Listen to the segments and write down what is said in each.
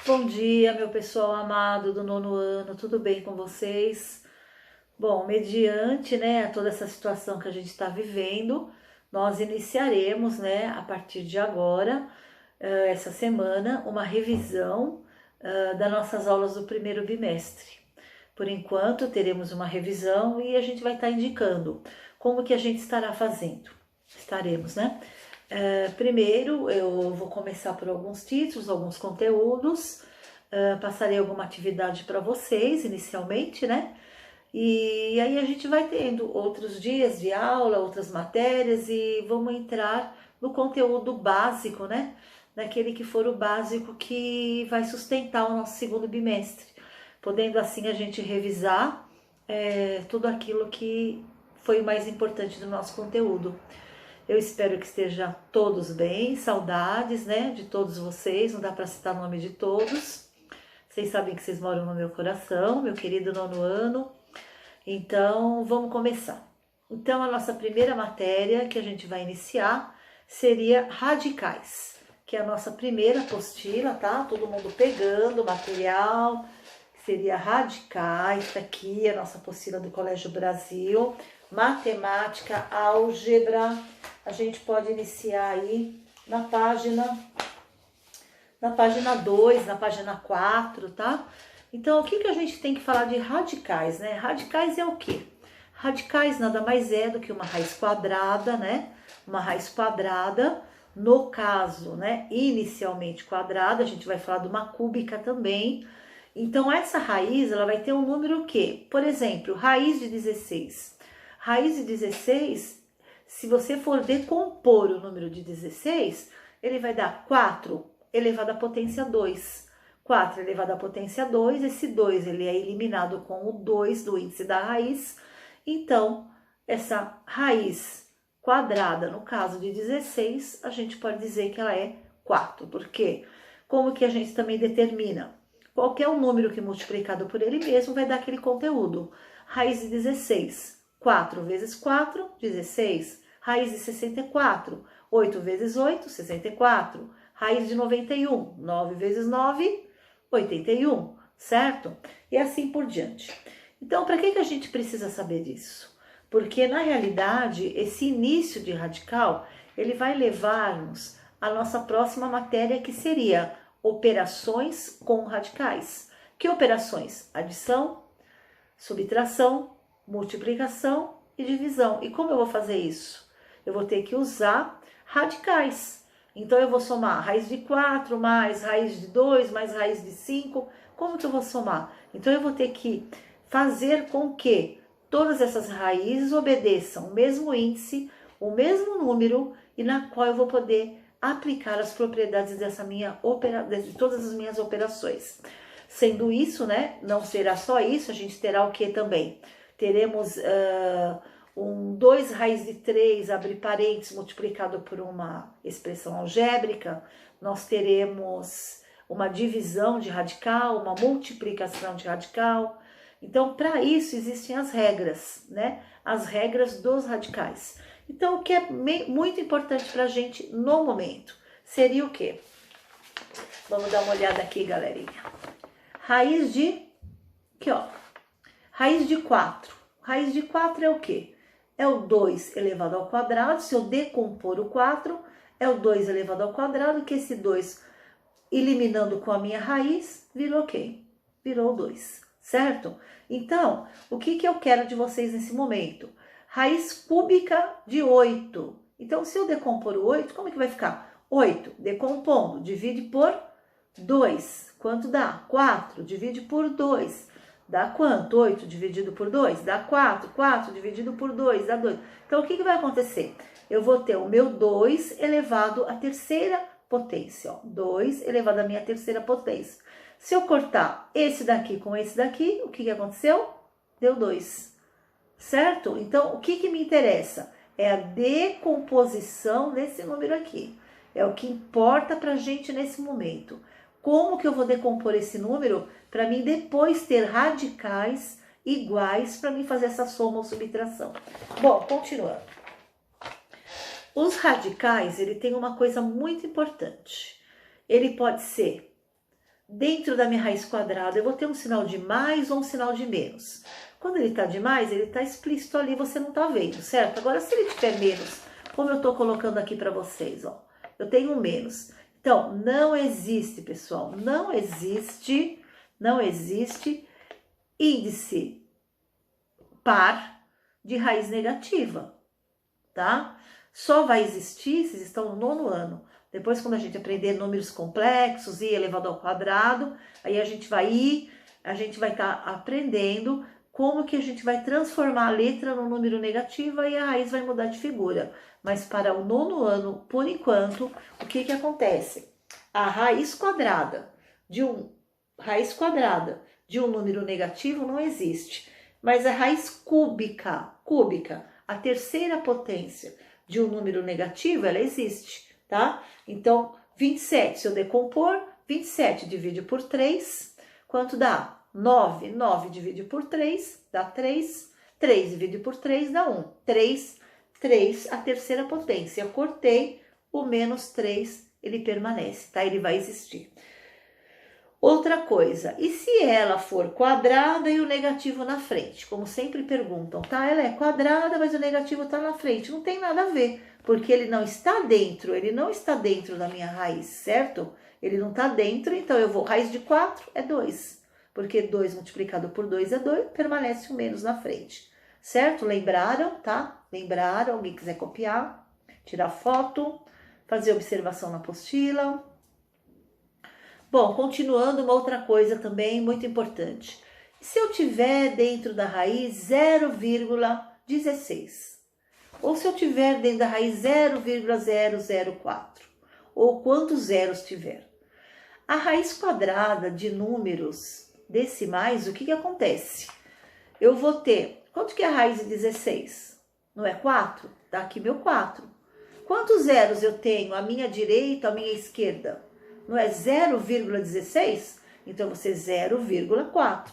Bom dia, meu pessoal amado do nono ano, tudo bem com vocês? Bom, mediante, né, toda essa situação que a gente está vivendo, nós iniciaremos, né, a partir de agora, essa semana, uma revisão das nossas aulas do primeiro bimestre. Por enquanto, teremos uma revisão e a gente vai estar indicando como que a gente estará fazendo. Estaremos, né? Primeiro, eu vou começar por alguns títulos, alguns conteúdos, passarei alguma atividade para vocês inicialmente, né? E aí a gente vai tendo outros dias de aula, outras matérias e vamos entrar no conteúdo básico, né? Naquele que for o básico que vai sustentar o nosso segundo bimestre, podendo assim a gente revisar tudo aquilo que foi o mais importante do nosso conteúdo. Eu espero que estejam todos bem, saudades, né, de todos vocês, não dá para citar o nome de todos. Vocês sabem que vocês moram no meu coração, meu querido nono ano. Então, vamos começar. Então, a nossa primeira matéria que a gente vai iniciar seria radicais, que é a nossa primeira apostila, tá? Todo mundo pegando o material, seria radicais, tá aqui a nossa apostila do Colégio Brasil, matemática, álgebra. A gente pode iniciar aí na página 2, na página 4, tá? Então, o que que a gente tem que falar de radicais, né? Radicais é o quê? Radicais nada mais é do que uma raiz quadrada, né? Uma raiz quadrada, no caso, né, inicialmente quadrada, a gente vai falar de uma cúbica também. Então, essa raiz, ela vai ter um número o quê? Por exemplo, raiz de 16. Raiz de 16, se você for decompor o número de 16, ele vai dar 4 elevado à potência 2. 4 elevado à potência 2, esse 2 ele é eliminado com o 2 do índice da raiz. Então, essa raiz quadrada, no caso de 16, a gente pode dizer que ela é 4. Por quê? Como que a gente também determina? Qualquer um número que multiplicado por ele mesmo vai dar aquele conteúdo. Raiz de 16, 4 vezes 4, 16. Raiz de 64, 8 vezes 8, 64. Raiz de 91, 9 vezes 9, 81, certo? E assim por diante. Então, para que a gente precisa saber disso? Porque, na realidade, esse início de radical, ele vai levar-nos à nossa próxima matéria, que seria operações com radicais. Que operações? Adição, subtração, multiplicação e divisão. E como eu vou fazer isso? Eu vou ter que usar radicais. Então, eu vou somar raiz de 4 mais raiz de 2 mais raiz de 5. Como que eu vou somar? Então, eu vou ter que fazer com que todas essas raízes obedeçam o mesmo índice, o mesmo número, e na qual eu vou poder aplicar as propriedades de todas as minhas operações. Sendo isso, né, não será só isso, a gente terá o que também? Teremos 2 raiz de 3, abre parênteses, multiplicado por uma expressão algébrica. Nós teremos uma divisão de radical, uma multiplicação de radical. Então, para isso existem as regras, né? As regras dos radicais. Então, o que é muito importante para a gente no momento seria o quê? Vamos dar uma olhada aqui, galerinha. Raiz de... Aqui, ó. Raiz de 4. Raiz de 4 é o quê? É o 2 elevado ao quadrado. Se eu decompor o 4, é o 2 elevado ao quadrado, que esse 2, eliminando com a minha raiz, virou o quê? Virou 2, certo? Então, o que que eu quero de vocês nesse momento? Raiz cúbica de 8. Então, se eu decompor o 8, como é que vai ficar? 8, decompondo, divide por 2. Quanto dá? 4, divide por 2. Dá quanto? 8 dividido por 2? Dá 4. 4 dividido por 2 dá 2. Então, o que que vai acontecer? Eu vou ter o meu 2 elevado à terceira potência. Ó. 2 elevado à minha terceira potência. Se eu cortar esse daqui com esse daqui, o que que aconteceu? Deu 2. Certo? Então, o que que me interessa? É a decomposição desse número aqui. É o que importa pra gente nesse momento. Como que eu vou decompor esse número para mim depois ter radicais iguais para mim fazer essa soma ou subtração? Bom, continuando. Os radicais, ele tem uma coisa muito importante. Ele pode ser dentro da minha raiz quadrada, eu vou ter um sinal de mais ou um sinal de menos. Quando ele está de mais, ele está explícito ali, você não está vendo, certo? Agora, se ele tiver menos, como eu estou colocando aqui para vocês, ó, eu tenho um menos. Então, não existe, pessoal, não existe índice par de raiz negativa, tá? Só vai existir se estão no nono ano. Depois, quando a gente aprender números complexos, i elevado ao quadrado, aí a gente vai estar aprendendo como que a gente vai transformar a letra no número negativo e a raiz vai mudar de figura. Mas para o nono ano, por enquanto, o que acontece? A raiz quadrada de um número negativo não existe. Mas a raiz cúbica, a terceira potência de um número negativo, ela existe, tá? Então, 27, se eu decompor, 27 divide por 3, quanto dá? 9. 9 divide por 3, dá 3. 3 divide por 3, dá 1. 3, a terceira potência. Eu cortei, o menos 3, ele permanece, tá? Ele vai existir. Outra coisa, e se ela for quadrada e o negativo na frente? Como sempre perguntam, tá? Ela é quadrada, mas o negativo tá na frente. Não tem nada a ver, porque ele não está dentro da minha raiz, certo? Ele não tá dentro, então eu vou, raiz de 4 é 2, porque 2 multiplicado por 2 é 2, permanece o menos na frente, certo? Lembraram, tá? Lembraram? Alguém quiser copiar, tirar foto, fazer observação na apostila. Bom, continuando, uma outra coisa também muito importante. Se eu tiver dentro da raiz 0,16, ou se eu tiver dentro da raiz 0,004, ou quantos zeros tiver, a raiz quadrada de números decimais, o que acontece? Eu vou ter, quanto que é a raiz de 16? Não é 4? Tá aqui meu 4. Quantos zeros eu tenho à minha direita, à minha esquerda? Não é 0,16? Então, você 0,4.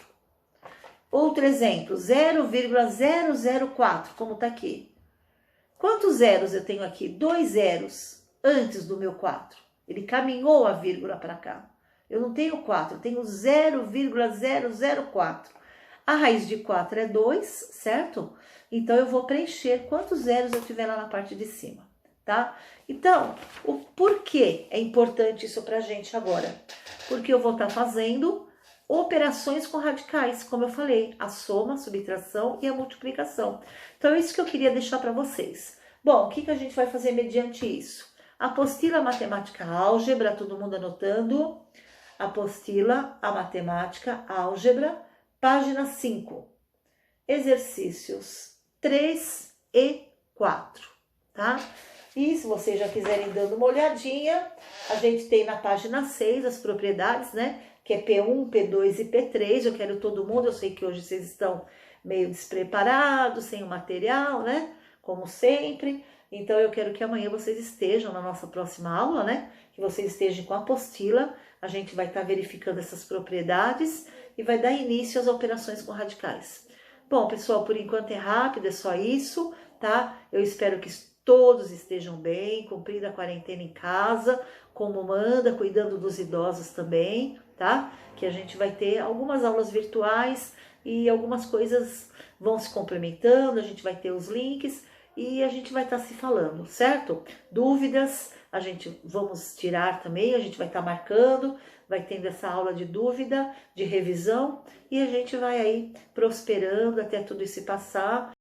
Outro exemplo, 0,004, como está aqui. Quantos zeros eu tenho aqui? 2 zeros antes do meu 4. Ele caminhou a vírgula para cá. Eu não tenho 4, eu tenho 0,004. A raiz de 4 é 2, certo? Então, eu vou preencher quantos zeros eu tiver lá na parte de cima. Tá? Então, o porquê é importante isso pra gente agora? Porque eu vou estar fazendo operações com radicais, como eu falei, a soma, a subtração e a multiplicação. Então, é isso que eu queria deixar para vocês. Bom, o que a gente vai fazer mediante isso? Apostila Matemática Álgebra, todo mundo anotando. Apostila a Matemática Álgebra, página 5. Exercícios 3 e 4, tá? E se vocês já quiserem dando uma olhadinha, a gente tem na página 6 as propriedades, né? Que é P1, P2 e P3. Eu quero todo mundo, eu sei que hoje vocês estão meio despreparados, sem o material, né? Como sempre. Então, eu quero que amanhã vocês estejam na nossa próxima aula, né? Que vocês estejam com a apostila. A gente vai estar verificando essas propriedades e vai dar início às operações com radicais. Bom, pessoal, por enquanto é rápido, é só isso, tá? Eu espero que todos estejam bem, cumprindo a quarentena em casa, como manda, cuidando dos idosos também, tá? Que a gente vai ter algumas aulas virtuais e algumas coisas vão se complementando, a gente vai ter os links e a gente vai estar se falando, certo? Dúvidas, a gente vamos tirar também, a gente vai estar marcando, vai tendo essa aula de dúvida, de revisão e a gente vai aí prosperando até tudo isso passar.